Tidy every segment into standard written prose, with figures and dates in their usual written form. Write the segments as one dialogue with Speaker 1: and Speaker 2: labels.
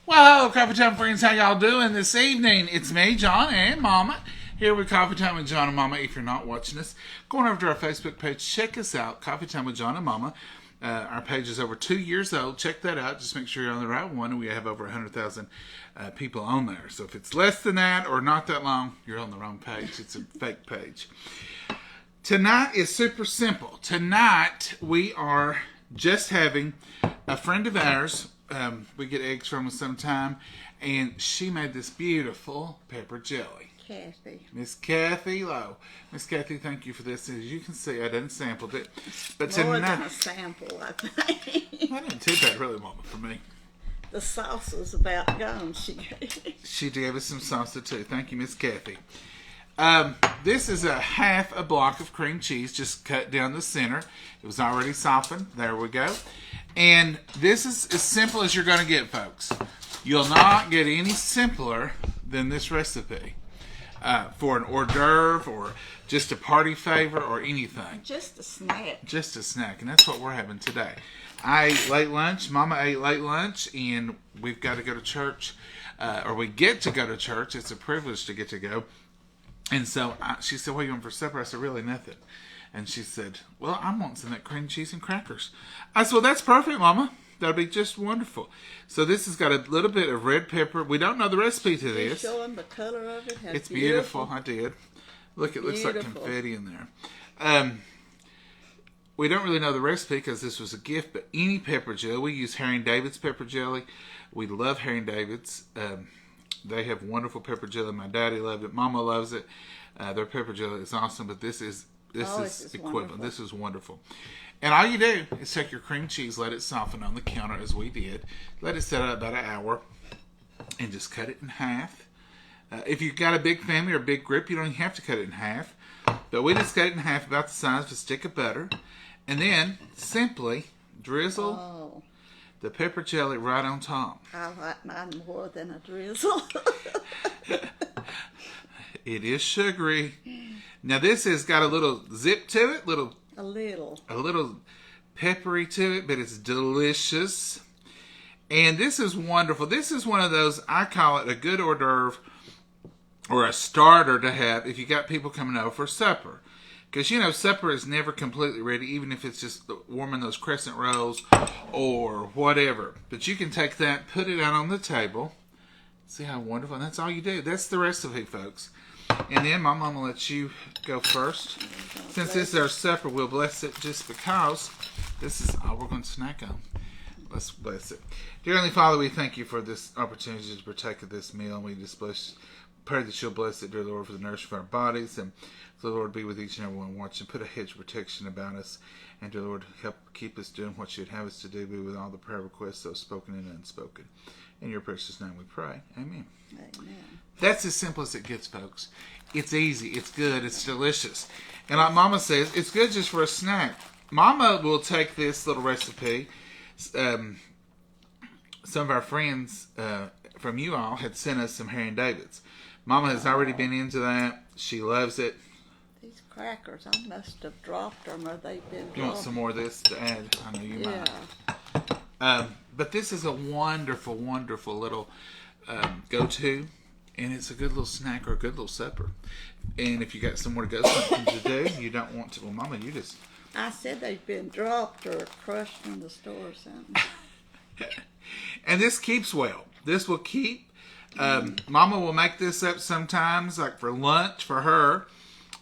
Speaker 1: Well, hello, Coffee Time friends. How y'all doing this evening? It's me, John and Momma, here with Coffee Time with John and Momma. If you're not watching us, go on over to our Facebook page. Check us out, Coffee Time with John and Momma. Our page is over 2 years old. Check that out. Just make sure you're on the right one. We have over 100,000 people on there. So if it's less than that or not that long, you're on the wrong page. It's a fake page. Tonight is super simple. Tonight we are just having a friend of ours. We get eggs from her sometime, and she made this beautiful pepper jelly.
Speaker 2: Kathy.
Speaker 1: Miss Kathy Lowe. Miss Kathy, thank you for this. As you can see, I didn't sample it. But
Speaker 2: More
Speaker 1: tonight,
Speaker 2: than a sample, I think.
Speaker 1: I didn't too bad, really, Mama, for me.
Speaker 2: The sauce was about gone.
Speaker 1: She gave us some salsa too. Thank you, Miss Kathy. This is half a block of cream cheese, just cut down the center. It was already softened. There we go. And this is as simple as you're going to get, folks. You'll not get any simpler than this recipe for an hors d'oeuvre or just a party favor or anything.
Speaker 2: Just a snack.
Speaker 1: Just a snack, and that's what we're having today. I ate late lunch. Mama ate late lunch, and we've got to go to church, or we get to go to church. It's a privilege to get to go. And so she said, "What do you want for supper?" I said, "Really, nothing." And she said, "Well, I'm wanting some of that cream cheese and crackers." I said, "Well, that's perfect, Mama. That'll be just wonderful." So this has got a little bit of red pepper. We don't know the recipe to this.
Speaker 2: You showing the color of it?
Speaker 1: It's beautiful. I did. Look, it looks like confetti in there. We don't really know the recipe because this was a gift, but any pepper jelly. We use Harry & David's pepper jelly. We love Harry & David's. They have wonderful pepper jelly. My daddy loved it. Mama loves it. Their pepper jelly is awesome, but this is equivalent. Wonderful. This is wonderful. And all you do is take your cream cheese, let it soften on the counter as we did. Let it set out about an hour, and just cut it in half. If you've got a big family or a big group, you don't even have to cut it in half. But we just cut it in half about the size of a stick of butter. And then simply drizzle the pepper jelly right on top.
Speaker 2: I like mine more than a drizzle.
Speaker 1: It is sugary. Now this has got a little zip to it, a little peppery to it, but it's delicious. And this is wonderful. This is one of those, I call it a good hors d'oeuvre or a starter to have if you got people coming over for supper. Because, you know, supper is never completely ready, even if it's just warming those crescent rolls or whatever. But you can take that, put it out on the table. See how wonderful. And that's all you do. That's the recipe, folks. And then my mama lets you go first. Since this is our supper, we'll bless it just because this is all we're going to snack on. Let's bless it. Dear Heavenly Father, we thank you for this opportunity to partake of this meal. And we just pray that you'll bless it, dear Lord, for the nourishment of our bodies. And the Lord be with each and every one watching. Put a hedge of protection about us. And dear Lord, help keep us doing what you'd have us to do. Be with all the prayer requests, those spoken and unspoken. In your precious name we pray. Amen.
Speaker 2: Amen.
Speaker 1: That's as simple as it gets, folks. It's easy. It's good. It's delicious. And like Mama says, it's good just for a snack. Mama will take this little recipe. Some of our friends from you all had sent us some Harry & David's. Mama has already been into that. She loves it.
Speaker 2: These crackers, I must have dropped them or they've been dropped.
Speaker 1: You want some more of this to add? I know you might. But this is a wonderful, wonderful little go-to. And it's a good little snack or a good little supper. And if you got somewhere to go, something to do, you don't want to. Well, Mama, you just...
Speaker 2: I said they've been dropped or crushed in the store or something.
Speaker 1: And this keeps well. This will keep. Mama will make this up sometimes, like for lunch for her.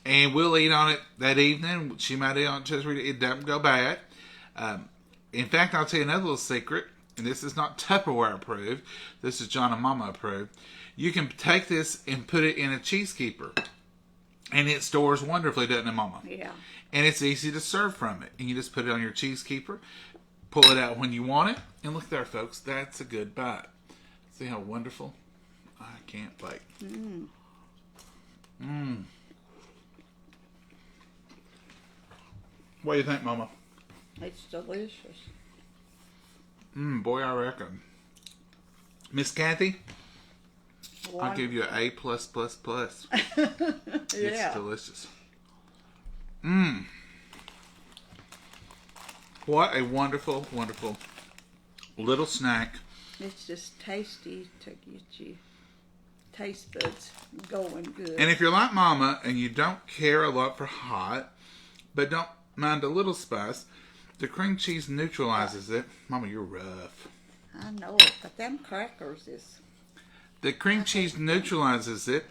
Speaker 1: And we'll eat on it that evening. She might eat on it just it doesn't go bad. In fact, I'll tell you another little secret. And this is not Tupperware approved. This is John and Momma approved. You can take this and put it in a cheese keeper. And it stores wonderfully, doesn't it, Mama?
Speaker 2: Yeah.
Speaker 1: And it's easy to serve from it. And you just put it on your cheese keeper. Pull it out when you want it. And look there, folks. That's a good bite. See how wonderful? I can't wait. What do you think, Mama?
Speaker 2: It's delicious.
Speaker 1: Boy, I reckon. Miss Kathy? I'll give you an A+++.
Speaker 2: Yeah.
Speaker 1: It's delicious. What a wonderful, wonderful little snack
Speaker 2: It's just tasty to get you taste buds going good.
Speaker 1: And if you're like Mama and you don't care a lot for hot, but don't mind a little spice, the cream cheese neutralizes it. Mama, you're rough.
Speaker 2: I know it, but them crackers is...
Speaker 1: The cream cheese neutralizes it,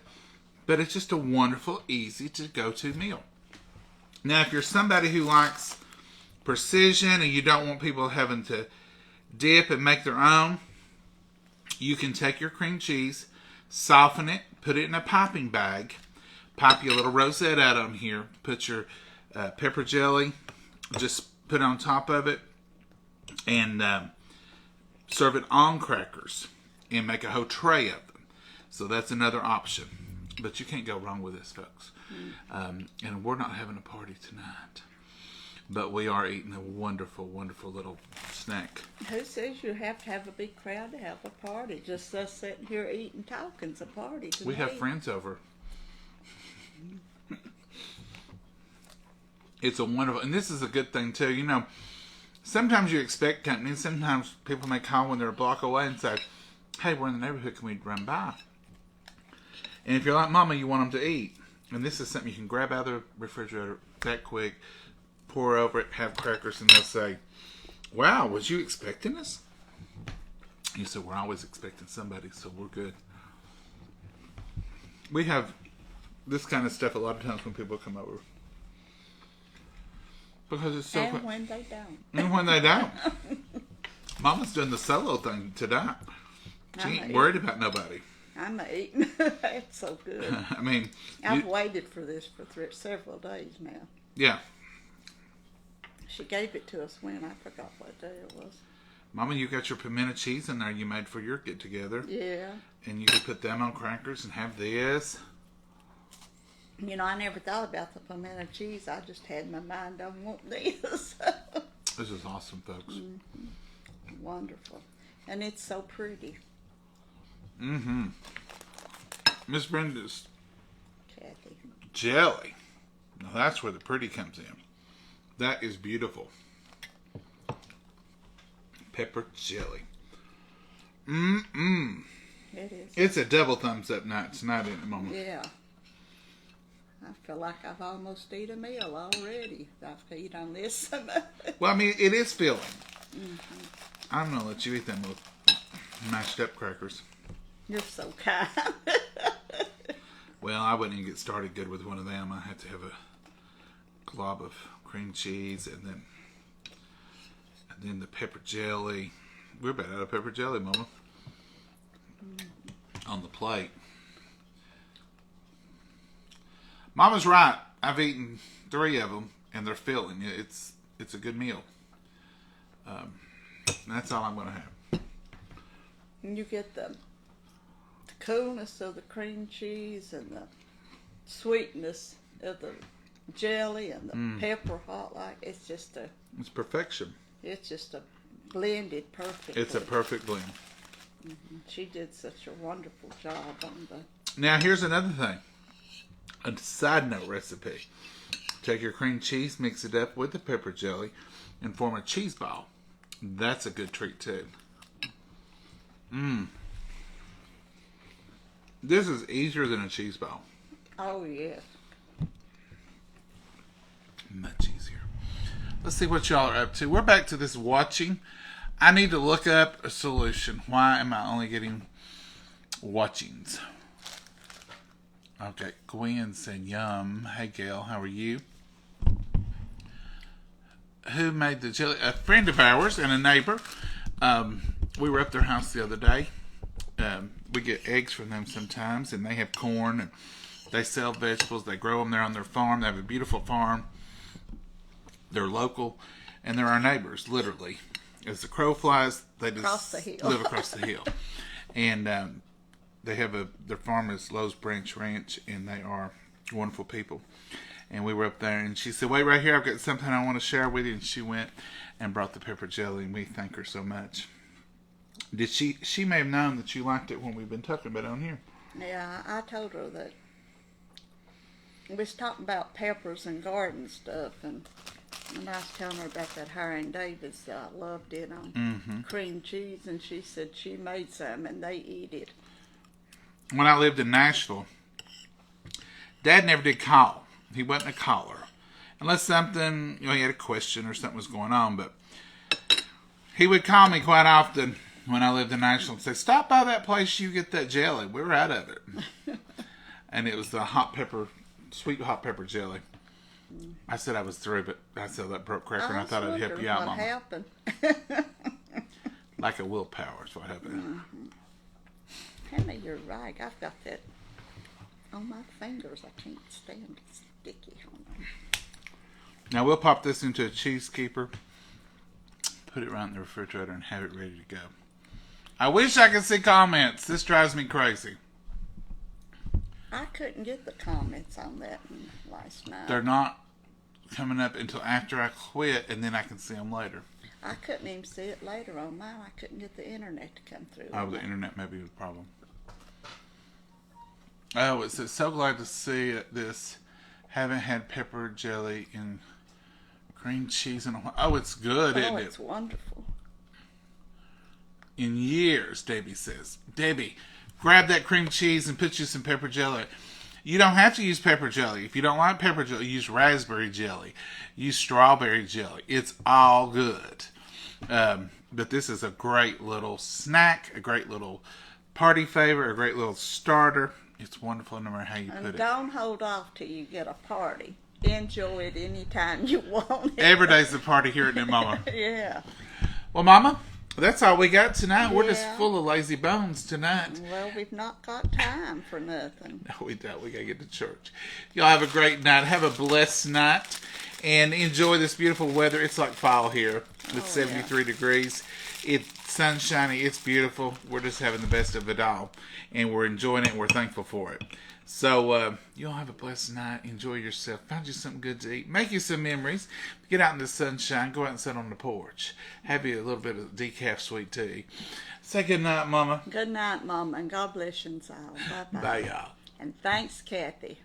Speaker 1: but it's just a wonderful, easy to go-to meal. Now, if you're somebody who likes precision and you don't want people having to dip and make their own, you can take your cream cheese, soften it, put it in a piping bag, pop you a little rosette out on here, put your pepper jelly, just put it on top of it, and serve it on crackers, and make a whole tray of them. So that's another option. But you can't go wrong with this, folks. And we're not having a party tonight. But we are eating a wonderful, wonderful little snack.
Speaker 2: Who says you have to have a big crowd to have a party? Just us sitting here eating, talking's a party to
Speaker 1: We
Speaker 2: me.
Speaker 1: have friends over. It's a wonderful, and this is a good thing too. You know, sometimes you expect company. Sometimes people may call when they're a block away and say, "Hey, we're in the neighborhood. Can we run by?" And if you're like Mama, you want them to eat. And this is something you can grab out of the refrigerator that quick, pour over it, have crackers, and they'll say, "Wow, was you expecting us?" You said, "We're always expecting somebody, so we're good." We have this kind of stuff a lot of times when people come over. Because it's so
Speaker 2: And when they don't.
Speaker 1: And when they don't. Mama's doing the solo thing tonight. She ain't worried about nobody.
Speaker 2: I'm eating. It's so good.
Speaker 1: I mean,
Speaker 2: I've waited for this for several days now.
Speaker 1: Yeah.
Speaker 2: She gave it to us when, I forgot what day it was.
Speaker 1: Mama, you got your pimento cheese in there you made for your get-together.
Speaker 2: Yeah.
Speaker 1: And you could put them on crackers and have this.
Speaker 2: You know, I never thought about the pimento cheese. I just had my mind on wanting this.
Speaker 1: This is awesome, folks.
Speaker 2: Mm-hmm. Wonderful. And it's so pretty.
Speaker 1: Mm-hmm. Miss Brenda's
Speaker 2: Kathy.
Speaker 1: jelly. Now that's where the pretty comes in. That is beautiful. Pepper jelly. Mm-mm.
Speaker 2: It is.
Speaker 1: It's a double thumbs up night tonight, isn't it, Mama?
Speaker 2: Yeah. I feel like I've almost eaten a meal already. I've eaten on this.
Speaker 1: Well, I mean, it is filling.
Speaker 2: Mm-hmm.
Speaker 1: I'm going to let you eat them little mashed up crackers.
Speaker 2: You're so kind.
Speaker 1: Well, I wouldn't even get started good with one of them. I had to have a glob of cream cheese and then the pepper jelly. We're about out of pepper jelly, Mama. On the plate. Mama's right. I've eaten 3 of them, and they're filling. It's a good meal. That's all I'm going to have.
Speaker 2: And you get the coolness of the cream cheese and the sweetness of the jelly and the pepper hot like it's just
Speaker 1: It's perfection.
Speaker 2: It's just a blended perfectly.
Speaker 1: It's a perfect blend.
Speaker 2: Mm-hmm. She did such a wonderful job on the...
Speaker 1: Now, here's another thing. A side note recipe. Take your cream cheese, mix it up with the pepper jelly, and form a cheese ball. That's a good treat, too. This is easier than a cheese ball.
Speaker 2: Oh, yes.
Speaker 1: Much easier. Let's see what y'all are up to. We're back to this watching. I need to look up a solution. Why am I only getting watchings? Okay, Gwen said yum. Hey, Gail, how are you? Who made the jelly? A friend of ours and a neighbor. We were up their house the other day. We get eggs from them sometimes, and they have corn, and they sell vegetables. They grow them there on their farm. They have a beautiful farm. They're local, and they're our neighbors, literally. As the crow flies, they just live across the hill. And they have their farm is Lowe's Branch Ranch, and they are wonderful people. And we were up there, and she said, "Wait right here, I've got something I want to share with you." And she went and brought the pepper jelly, and we thank her so much. Did she may have known that you liked it when we've been talking about it on here.
Speaker 2: Yeah, I told her that we was talking about peppers and garden stuff, and And I was telling her about that Harry and David's. I loved it on cream cheese, and she said she made some and they eat it.
Speaker 1: When I lived in Nashville, Dad never did call. He wasn't a caller. Unless something, he had a question or something was going on. But he would call me quite often when I lived in Nashville and say, stop by that place, you get that jelly. We were out of it. And it was the sweet hot pepper jelly. I said I was through, but I saw that broke cracker and I thought I'd help you out, Mama.
Speaker 2: Happened?
Speaker 1: Like a willpower is what happened.
Speaker 2: Henry, you're right. I've got that on my fingers. I can't stand it. Sticky on them.
Speaker 1: Now we'll pop this into a cheese keeper, put it right in the refrigerator, and have it ready to go. I wish I could see comments. This drives me crazy.
Speaker 2: I couldn't get the comments on that last night.
Speaker 1: They're not coming up until after I quit, and then I can see them later.
Speaker 2: I couldn't even see it later on mine. I couldn't get the internet to come through.
Speaker 1: Oh, the internet may be the problem. Oh, it says, so glad to see this. Haven't had pepper jelly and cream cheese in a while. Oh, it's good, isn't it?
Speaker 2: Oh, it's wonderful.
Speaker 1: In years, Debbie says. Debbie, grab that cream cheese and put you some pepper jelly. You don't have to use pepper jelly. If you don't like pepper jelly, use raspberry jelly. Use strawberry jelly. It's all good. But this is a great little snack, a great little party favor, a great little starter. It's wonderful no matter how you put it.
Speaker 2: And don't hold off till you get a party. Enjoy it anytime you want it.
Speaker 1: Every day's a party here at New Mama.
Speaker 2: Yeah.
Speaker 1: Well, Mama, that's all we got tonight. Yeah. We're just full of lazy bones tonight.
Speaker 2: Well, we've not got time for nothing.
Speaker 1: No, we don't. We got to get to church. Y'all have a great night. Have a blessed night. And enjoy this beautiful weather. It's like fall here with 73 degrees. It's sunshiny. It's beautiful. We're just having the best of it all. And we're enjoying it and we're thankful for it. So, you all have a blessed night. Enjoy yourself. Find you something good to eat. Make you some memories. Get out in the sunshine. Go out and sit on the porch. Have you a little bit of decaf sweet tea. Say good night, Mama.
Speaker 2: Good night, Mama. And God bless you all. Bye-bye.
Speaker 1: Bye, y'all.
Speaker 2: And thanks, Kathy.